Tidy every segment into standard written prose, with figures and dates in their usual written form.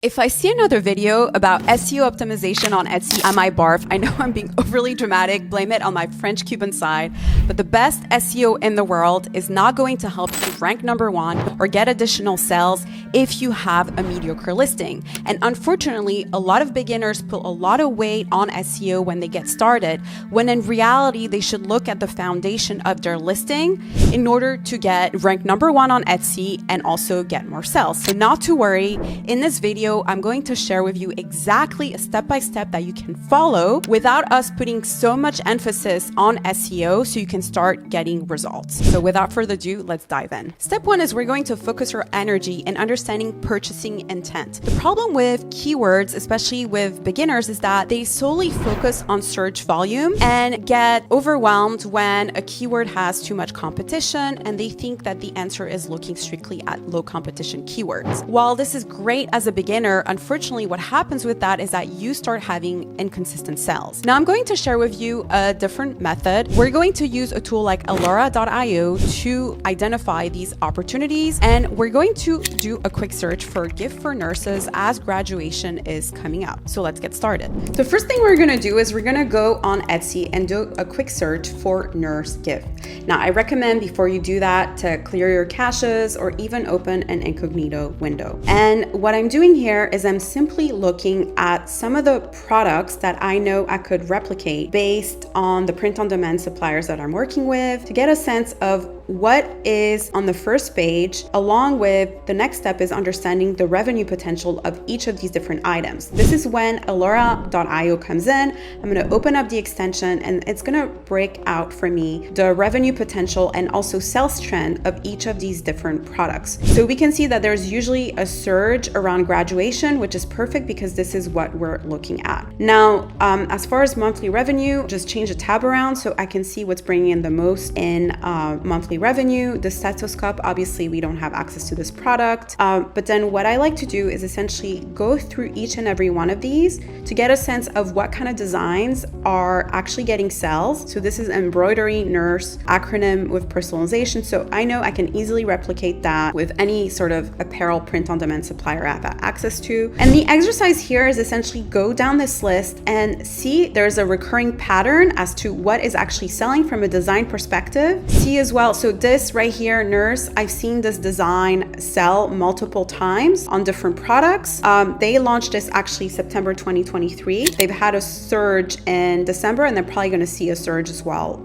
If I see another video about SEO optimization on Etsy, I might barf. I know I'm being overly dramatic, blame it on my French-Cuban side, but the best SEO in the world is not going to help you rank #1 or get additional sales if you have a mediocre listing. And unfortunately, a lot of beginners put a lot of weight on SEO when they get started, when in reality, they should look at the foundation of their listing in order to get ranked #1 on Etsy and also get more sales. So not to worry, in this video, I'm going to share with you exactly a step-by-step that you can follow without us putting so much emphasis on SEO so you can start getting results. So without further ado, let's dive in. Step 1 is we're going to focus our energy in understanding purchasing intent. The problem with keywords, especially with beginners, is that they solely focus on search volume and get overwhelmed when a keyword has too much competition and they think that the answer is looking strictly at low competition keywords. While this is great as a beginner, unfortunately, what happens with that is that you start having inconsistent sales. Now, I'm going to share with you a different method. We're going to use a tool like Alora.io to identify these opportunities, and we're going to do a quick search for gift for nurses as graduation is coming up. So let's get started. The first thing we're going to do is we're going to go on Etsy and do a quick search for nurse gift. Now, I recommend before you do that to clear your caches or even open an incognito window. And what I'm doing here is I'm simply looking at some of the products that I know I could replicate based on the print-on-demand suppliers that I'm working with to get a sense of what is on the first page, along with the next step is understanding the revenue potential of each of these different items. This is when Alora.io comes in. I'm going to open up the extension and it's going to break out for me the revenue potential and also sales trend of each of these different products. So we can see that there's usually a surge around graduation, which is perfect because this is what we're looking at. Now, as far as monthly revenue, just change the tab around so I can see what's bringing in the most in monthly revenue. The stethoscope, obviously we don't have access to this product, but then what I like to do is essentially go through each and every one of these to get a sense of what kind of designs are actually getting sales. So this is embroidery nurse acronym with personalization. So I know I can easily replicate that with any sort of apparel print-on-demand supplier I have access to. And the exercise here is essentially go down this list and see there's a recurring pattern as to what is actually selling from a design perspective. See as well, so this right here, nurse, I've seen this design sell multiple times on different products. They launched this actually September 2023. They've had a surge in December and they're probably going to see a surge as well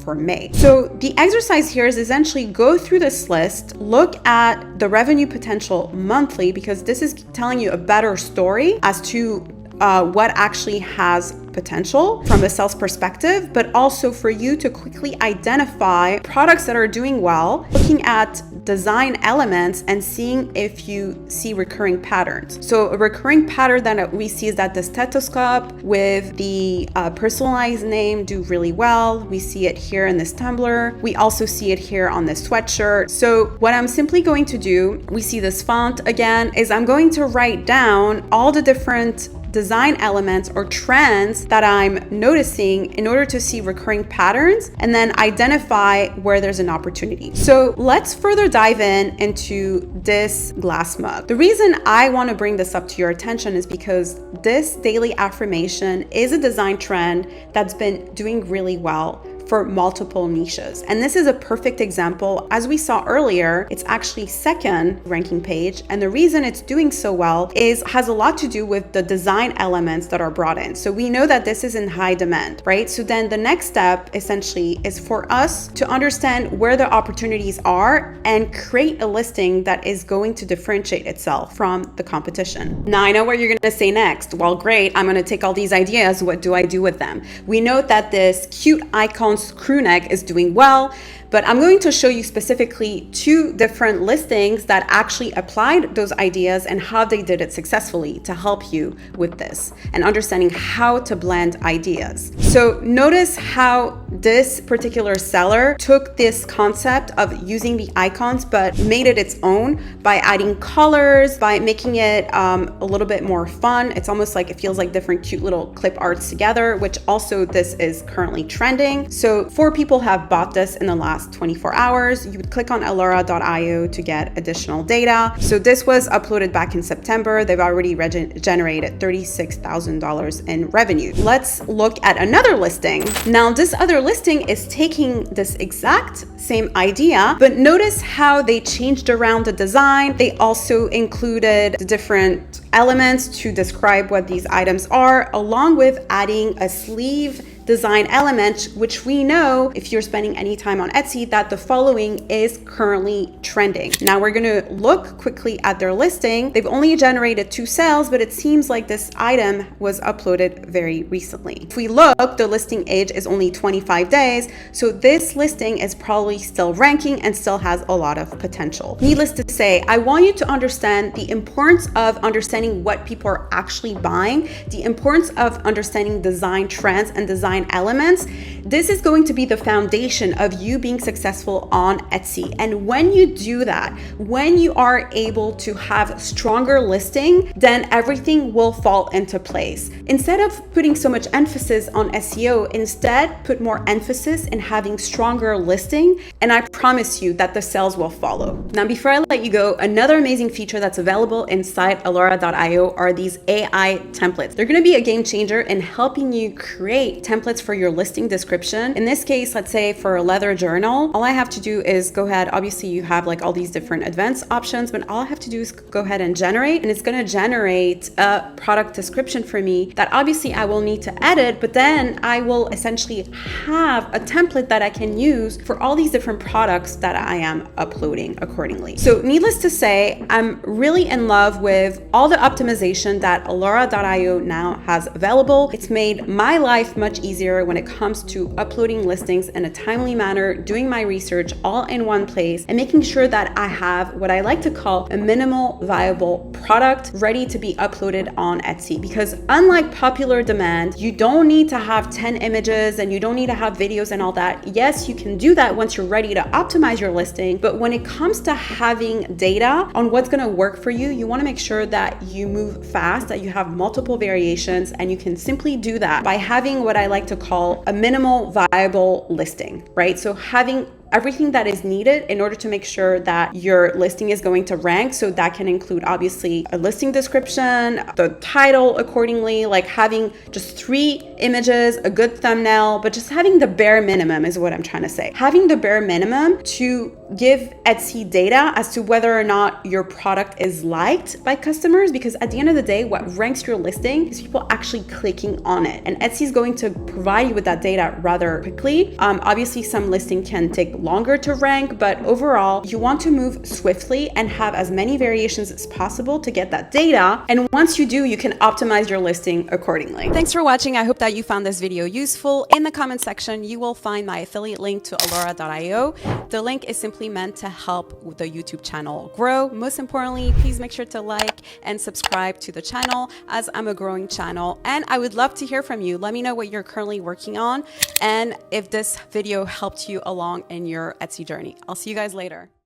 for May. So the exercise here is essentially go through this list, look at the revenue potential monthly, because this is telling you a better story as to what actually has potential from a sales perspective, but also for you to quickly identify products that are doing well, looking at design elements and seeing if you see recurring patterns. So a recurring pattern that we see is that the stethoscope with the personalized name do really well. We see it here in this tumbler. We also see it here on this sweatshirt. So what I'm simply going to do, we see this font again, is I'm going to write down all the different design elements or trends that I'm noticing in order to see recurring patterns and then identify where there's an opportunity. So let's further dive into this glass mug. The reason I want to bring this up to your attention is because this daily affirmation is a design trend that's been doing really well for multiple niches. And this is a perfect example. As we saw earlier, it's actually second ranking page. And the reason it's doing so well has a lot to do with the design elements that are brought in. So we know that this is in high demand, right? So then the next step essentially is for us to understand where the opportunities are and create a listing that is going to differentiate itself from the competition. Now I know what you're going to say next. Well, great. I'm going to take all these ideas. What do I do with them? We know that this cute icons crew neck is doing well, but I'm going to show you specifically 2 different listings that actually applied those ideas and how they did it successfully to help you with this and understanding how to blend ideas. So notice how this particular seller took this concept of using the icons but made it its own by adding colors, by making it a little bit more fun. It's almost like it feels like different cute little clip arts together, which also this is currently trending. So 4 people have bought this in the last 24 hours. You would click on alora.io to get additional data. So this was uploaded back in September. They've already generated $36,000 in revenue. Let's look at another listing. Now, this other listing is taking this exact same idea, but notice how they changed around the design. They also included the different elements to describe what these items are, along with adding a sleeve design element, which we know if you're spending any time on Etsy that the following is currently trending. Now we're going to look quickly at their listing. They've only generated 2 sales, but it seems like this item was uploaded very recently. If we look, the listing age is only 25 days. So this listing is probably still ranking and still has a lot of potential. Needless to say, I want you to understand the importance of understanding what people are actually buying, the importance of understanding design trends and design elements. This is going to be the foundation of you being successful on Etsy. And when you do that, when you are able to have stronger listing, then everything will fall into place. Instead of putting so much emphasis on SEO, instead put more emphasis in having stronger listing, and I promise you that the sales will follow. Now, before I let you go, another amazing feature that's available inside alora.io are these AI templates. They're going to be a game changer in helping you create templates for your listing description. In this case, let's say for a leather journal, all I have to do is go ahead. Obviously, you have like all these different advanced options, but all I have to do is go ahead and generate, and it's going to generate a product description for me that obviously I will need to edit, but then I will essentially have a template that I can use for all these different products that I am uploading accordingly. So needless to say, I'm really in love with all the optimization that alora.io now has available. It's made my life much easier when it comes to uploading listings in a timely manner, doing my research all in one place, and making sure that I have what I like to call a minimal viable product ready to be uploaded on Etsy. Because unlike popular demand, you don't need to have 10 images and you don't need to have videos and all that. Yes, you can do that once you're ready to optimize your listing, but when it comes to having data on what's going to work for you, you want to make sure that you move fast, that you have multiple variations, and you can simply do that by having what I like to call a minimal viable listing, right? So having everything that is needed in order to make sure that your listing is going to rank. So that can include obviously a listing description, the title accordingly, like having just 3 images, a good thumbnail, but just having the bare minimum is what I'm trying to say. Having the bare minimum to give Etsy data as to whether or not your product is liked by customers, because at the end of the day, what ranks your listing is people actually clicking on it. And Etsy is going to provide you with that data rather quickly. Obviously, some listing can take longer to rank, but overall, you want to move swiftly and have as many variations as possible to get that data. And once you do, you can optimize your listing accordingly. Thanks for watching. I hope that you found this video useful. In the comment section, you will find my affiliate link to alora.io. The link is simply meant to help the YouTube channel grow. Most importantly, please make sure to like and subscribe to the channel, as I'm a growing channel, and I would love to hear from you. Let me know what you're currently working on and if this video helped you along in your Etsy journey. I'll see you guys later.